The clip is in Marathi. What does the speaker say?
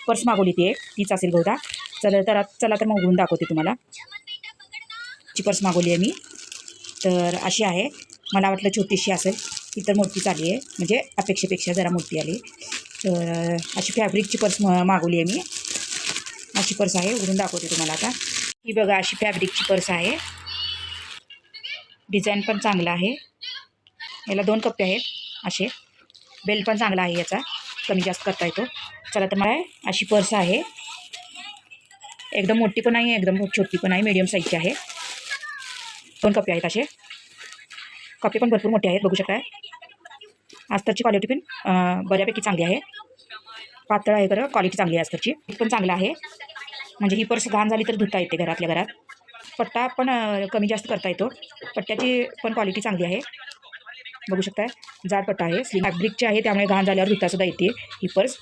पर्स मागवली ती एक, तीच असेल बहुधा. चला तर मग उघडून दाखवते तुम्हाला. ची पर्स मागवली आहे मी. तर अशी आहे. मला वाटलं छोटीशी असेल, ही तर मोठीच आली आहे, म्हणजे अपेक्षेपेक्षा जरा मोठी आली. तर अशी फॅब्रिकची पर्स मागवली आहे मी. अशी पर्स आहे, उघडून दाखवते तुम्हाला आता. ही बघा अशी फॅब्रिकची पर्स आहे. डिझाईन पण चांगला आहे. याला 2 कप्पे आहेत असे. बेल्ट पण चांगला आहे याचा, कमी जास्त करता येतो. चला तर मला अशी पर्स आहे. एकदम मोठी पण नाही, एकदम छोटी पण नाही, मीडियम साईजची आहे. 2 कप्पे आहेत असे. कप्पे पण भरपूर मोठे आहेत, बघू शकताय. अस्तरची क्वालिटी पण बऱ्यापैकी चांगली आहे. पातळ आहे बरं, क्वालिटी चांगली आहे अस्तरची. पण चांगला आहे, म्हणजे ही पर्स घाण झाली तर धुता येते घरातल्या घरात. पट्टा पण कमी जास्त करता येतो. पट्ट्याची पण क्वालिटी चांगली आहे, बघू शकताय. जाड पट्टा आहे, स्लिम फॅब्रिकची आहे, त्यामुळे घाण झाल्यावर धुतासुद्धा येते ही पर्स.